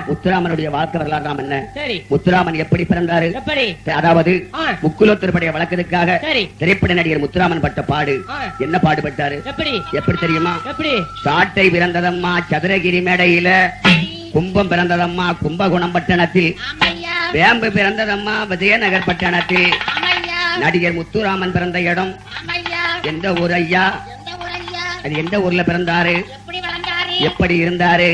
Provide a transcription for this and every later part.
முத்துராமனுடைய வாழ்க்கை வரலாறு நாம் என்ன? முத்துராமன் எப்படி பிறந்தாரு? அதாவது முக்குலோத்திருப்படைய வழக்கத்துக்காக திரைப்பட நடிகர் முத்துராமன் பட்ட பாடு என்ன பாடுபட்டாரு எப்படி தெரியுமா? சாட்டை பிறந்ததம்மா சதுரகிரி மேடையில, கும்பம் பிறந்ததம்மா கும்பகுணம் பட்டணத்தில், வேம்பு பிறந்ததம்மா விஜயநகர் பட்டணத்தில், நடிகர் முத்துராமன் பிறந்த இடம் எந்த ஊர் ஐயா? அது எந்த ஊர்ல பிறந்தாரு? எப்படி இருந்தாரு?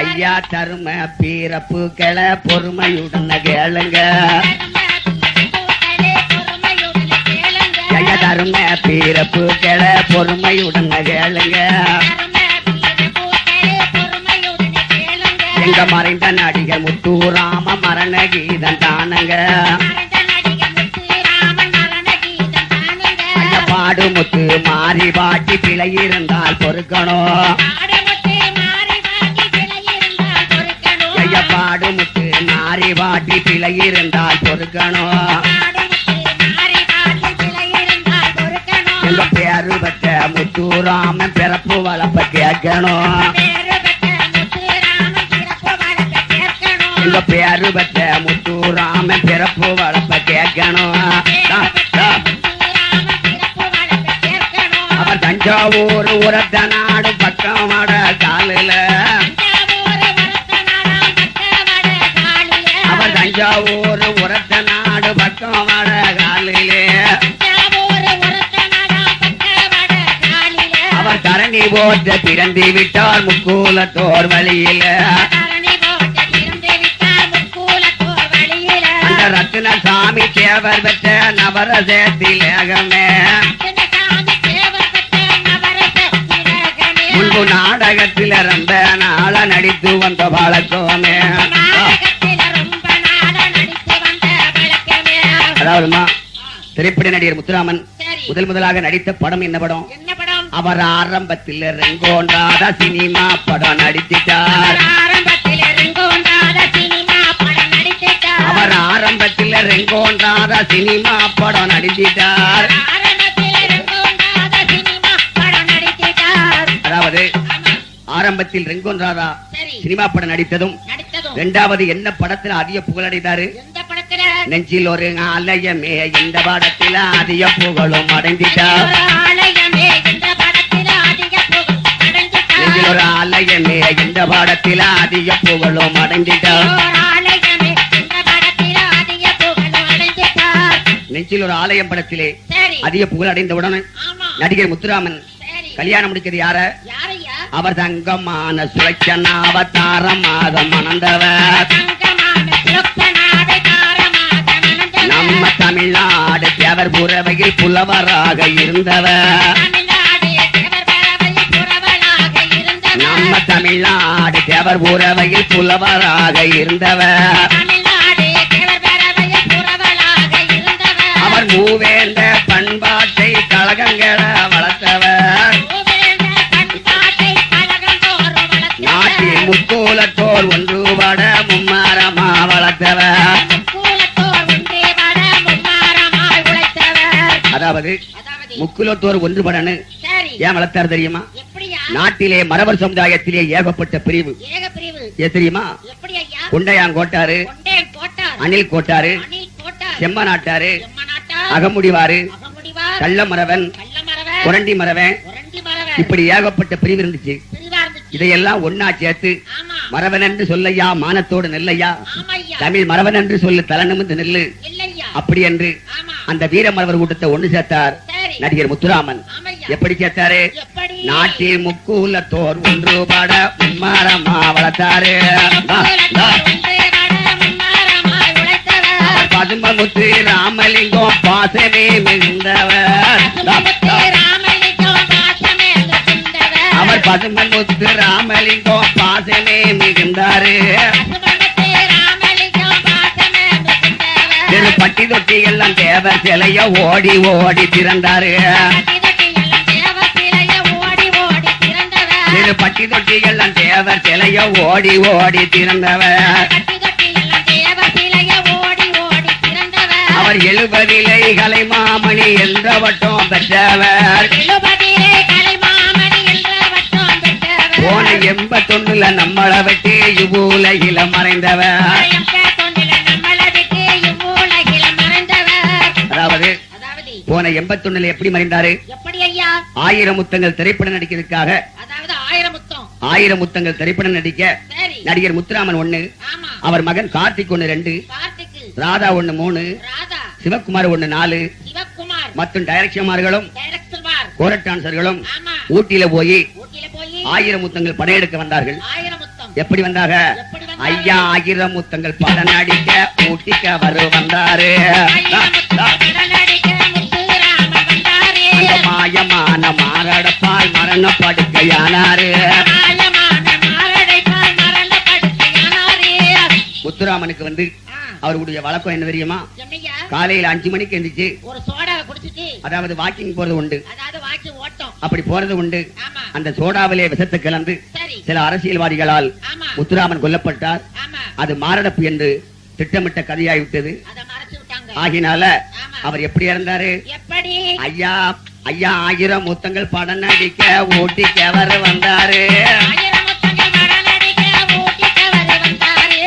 ஐயா தரும பீரப்பு கிள பொறுமையுடன் கேளுங்க, ஐயா தரும பீரப்பு கிள பொறுமையுடன் கேளுங்க, எங்க மறைந்த நடிகர் முத்துராம மரண கீதம் தானங்க, பாடு முத்து மாறி பாட்டி பிழை இருந்தால் பொறுக்கணும், ஐயா பாடு முத்து மாறி பாட்டி பிழை இருந்தால் பொறுக்கணும், எங்க பேரு பற்ற முத்துராமன் பிறப்பு வளப்ப கேட்கணும், எங்க பேரு பற்ற முத்துராமன் பிறப்பு வளப்ப கேட்கணும். அவர் தஞ்சாவூர் உரத்த நாடு பக்கம் வட காலில, அவர் தஞ்சாவூர் உரத்த நாடு பக்கம் வட காலிலே, அவர் தரணி போட்ட பிறந்து விட்டார் முக்கூலத்தோர் வழியில, அந்த ரத்னசாமி தேவர் பெற்ற நவரசத்திலேகமே, முன்பு நாடகத்தில் ரொம்ப நாள நடித்து வந்த பழக்கமே. அதாவதுமா திரைப்பட நடிகர் முத்துராமன் முதலாக நடித்த படம் என்ன படம்? அவர் ஆரம்பத்தில் ரெங்கோண்டாத சினிமா படம் நடித்தார், அவர் ஆரம்பத்தில் ரெங்கோண்டாத சினிமா படம் நடித்தார். அதாவது ஆரம்பத்தில் ரெங்கோன்றாரா சினிமா படம் நடித்ததும், இரண்டாவது என்ன படத்தில் அதிக புகழடைந்தாரு? நெஞ்சில் ஒரு ஆலயமே இந்த படத்தில் அதிக புகழும் அடைந்திட்டார், நெஞ்சில் ஒரு ஆலயமே இந்த படத்தில் அதிக புகழும் அடைந்திட்டார். நெஞ்சில் ஒரு ஆலயம் படத்திலே அதிக புகழ் அடைந்தவுடன் நடிகர் முத்துராமன் கல்யாணம் முடிக்கிறது யார? அவர் தங்கமான சுலட்சணாவதாரமாக மணந்தவர், நம்ம தமிழ்நாடு தேவர் புறவையில் புலவராக இருந்தவர், நம்ம தமிழ்நாடு தேவர் புறவையில் புலவராக இருந்தவர், அவர் மூவேந்த பண்பாட்டை கழகங்களை வளர்த்தவர், நாட்டில் முக்கூலத்தோர் ஒன்றுபட மும்மாரமா வளர்த்தவர். அதாவது முக்குலத்தோர் ஒன்றுபடன்னு ஏன் வளர்த்தார் தெரியுமா? நாட்டிலே மரவர் சமுதாயத்திலே ஏகப்பட்ட பிரிவு தெரியுமா? குண்டையாங்கோட்டாரு, அணில் கோட்டாரு, செம்ம நாட்டாரு, அகமுடிவாரு, கள்ளமரவன், குரண்டி மரவன், இப்படி ஏகப்பட்ட பிரிவு இருந்துச்சு. இதையெல்லாம் ஒன்னா சேர்த்து மரவன் என்று சொல்லையா மானத்தோடு நெல்லையா, தமிழ் மரவன் என்று சொல்லு தலனும் நெல்லு அப்படி என்று அந்த வீர மரவர் கூட்டத்தை ஒன்று சேர்த்தார் நடிகர் முத்துராமன். எப்படி சேர்த்தாரு? நாட்டில் முக்கூலத்தோர் ஒன்றுபட மும்மாரமா வளர்த்தாரு, பதுமமுத்து ராமலிங்கம் பாசமே மிகுந்தவர், அவர் பதுமமுத்து ராமலிங்கம் பாசமே மிகுந்தாரு, பட்டி தொட்டி எல்லாம் தேவர் சிலைய ஓடி ஓடி திறந்தாரு, பட்டி தொட்டி எல்லாம் தேவர் சிலைய ஓடி ஓடி திறந்தவர், அவர் 70 இலைகளை மாமணி என்ற வட்டம் பெற்றவர், போன 81 நம்மளை விட்டு இவ்வுலகில மறைந்தவர். அதாவது போன 81 எப்படி மறைந்தாரு? 1000 முத்தங்கள் திரைப்படம் நடிக்கிறதுக்காக 1000 முத்தங்கள் திரைப்படம் நடிக்க நடிகர் முத்துராமன் 1, அவர் மகன் கார்த்திக் 1 2, ராதா 1 3, சிவகுமார் 1 4 மற்றும் டைரக்டர்மார்களும் கோரட்டான்சர்களும் ஊட்டியில போய் 1000 முத்தங்கள் படையெடுக்க வந்தார்கள். எப்படி வந்தாக? ஐயா 1000 முத்தங்கள் படம் நடிக்க ஊட்டிக்க வந்தாரு. மாயமான மாரடப்பால் மரண படுக்கையானாரு. முத்துராமனுக்கு வந்து அவருடைய வழக்கம் என்ன தெரியுமா? காலையில 5 மணிக்கு எந்திரிச்சு ஒரு சோடாவை குடிச்சிட்டு, அதாவது வாக்கிங் போறது உண்டு, அப்படி போறது உண்டு. அந்த சோடாவிலே விஷத்தை கலந்து சில அரசியல்வாதிகளால் முத்துராமன் கொல்லப்பட்டார். அது மாரடைப்பு என்று திட்டமிட்ட கதையாய்விட்டது. ஆகினால அவர் எப்படி இறந்தாரு? ஐயா 1000 முத்தங்கள் படம் நடிக்க ஊட்டிக்கு அவர் வந்தாரு.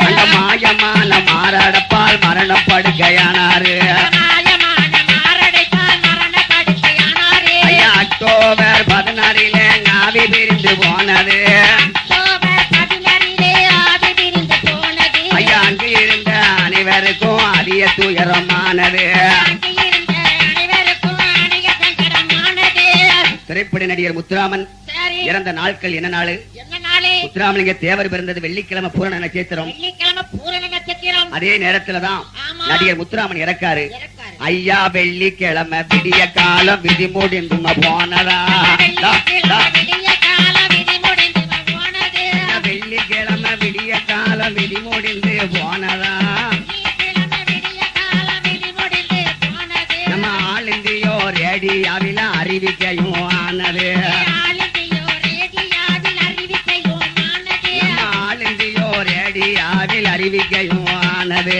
அந்த மாயமான மாரடைப்பால் மரணம் படுக்கையானாரு. ஐயா அக்டோபர் 16 ஆவி பிரிந்து போனது. ஐயா அங்கு இருந்த அனைவருக்கும் அதிக துயரமானது. திரைப்பட நடிகர் முத்துராமன் இறந்த நாட்கள் என்ன நாள்? முத்துராமலிங்க தேவர் பிறந்தது வெள்ளிக்கிழமை பூரண நட்சத்திரம். அதே நேரத்துலதான் நடிகர் முத்துராமன் இறக்காரு. ஐயா வெள்ளிக்கிழமை விடிய காலம் விதி முடிந்து போனதா? வெள்ளிக்கிழமை விடிய காலம் விதி முடிந்து போனதா? நம்ம ஆல் இந்தியோ ரேடியோவில் அறிவிக்கையும் ஆனது. ஆல் இந்தியோ ரேடியோவில் அறிவிக்கையும் ஆனது.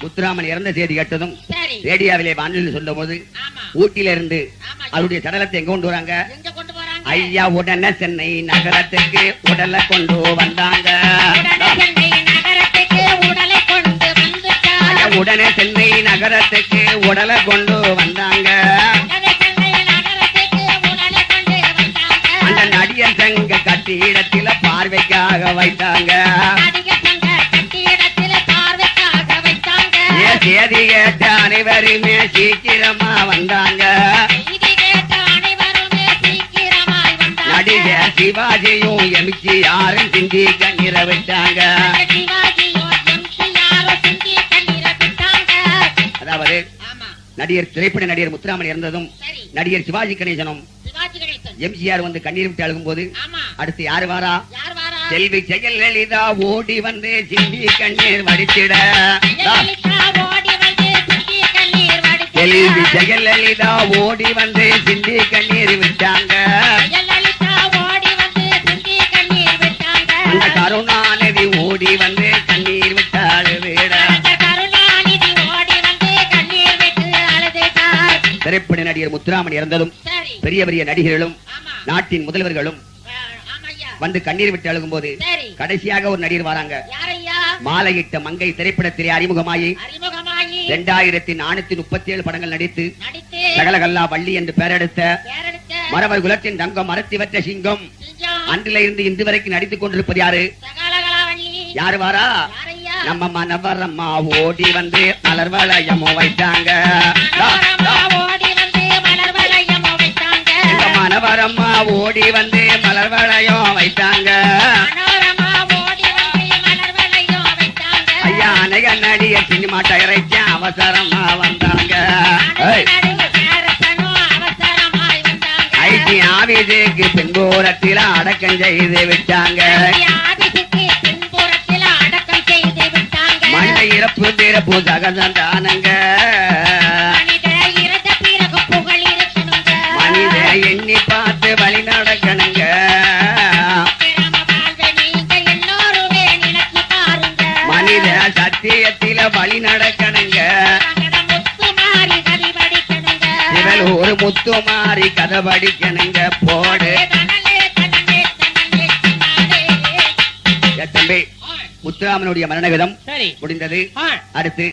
முத்துராமன் இறந்த செய்தி கேட்டதும் ரேடியோவிலே வானொலி சொல்லும் போது ஊட்டியில இருந்து அவருடைய சடலத்தை எங்க கொண்டு வராங்க? ஐயா உடனே சென்னை நகரத்துக்கு உடலை கொண்டு வந்தாங்க. உடனே சென்னை நகரத்துக்கு உடலை கொண்டு வந்தாங்க. அந்த நடிகர் சங்க கட்டிடத்தில பார்வைக்காக வைத்தாங்க. செய்தி கேட்ட அனைவருமே சீக்கிரமா வந்தாங்க. நடிகர் சிவாஜியும் எம்ஜிஆரும் சிந்தி கண்ணீர விட்டாங்க. அதாவது நடிகர் திரைப்பட நடிகர் முத்துராமன் இறந்ததும் நடிகர் சிவாஜி கணேசனும் எம்ஜிஆர் வந்து கண்ணீர் விட்டு அழுகும் போது அடுத்து யாரு வாரா? செல்வி ஜெயலலிதா ஓடி வந்து சிந்தி கண்ணீர் வடித்திட. செல்வி ஜெயலலிதா ஓடி வந்து சிந்தி கண்ணீர் விட்டாங்க. அந்த கருணாநிதி ஓடி வந்து கண்ணீர் விட்டாள் வீட. திரைப்பட நடிகர் முத்துராமன் இறந்ததும் பெரிய பெரிய நடிகர்களும் நாட்டின் முதல்வர்களும் வந்து கண்ணீர் விட்டு அழுகும் போது கடைசியாக ஒரு நடிகர் வராங்க. மாலையிட்ட மங்கை திரைப்படத்திலே அறிமுகமாயி 2437 படங்கள் நடித்து சகலகல்லா வள்ளி என்று பெயரெடுத்த மரவர் குலத்தின் தங்கம் மரத்திவற்ற சிங்கம் அன்றில இருந்து இன்று வரைக்கும் நடித்துக் கொண்டிருப்பது யாரு? யாரு வாரா? நம்ம மனவரம்மா ஓடி வந்து மலர் வளையமோ வைத்தாங்க. மனவரம்மா ஓடி வந்து மலர் வளையம் வைத்தாங்க. ஐயா அநேக நடிகர் சினிமா தயாரிக்க அவசரமா வந்தாங்க. ஐடி ஆபீஸுக்கு பின்புறத்தில் அடக்கம் செய்து விட்டாங்க. மனித இறப்பு பிறப்பு சகதானங்க. மனித எண்ணி பார்த்து வழி நடக்கணுங்க. மனித சத்தியத்தில வழி நடக்கணுங்க. இவள் ஒரு முத்து முத்துமாரி கதவடிக்கணுங்க போடு. தம்பி முத்துராமனுடைய மரணகதம் முடிந்தது. அடுத்து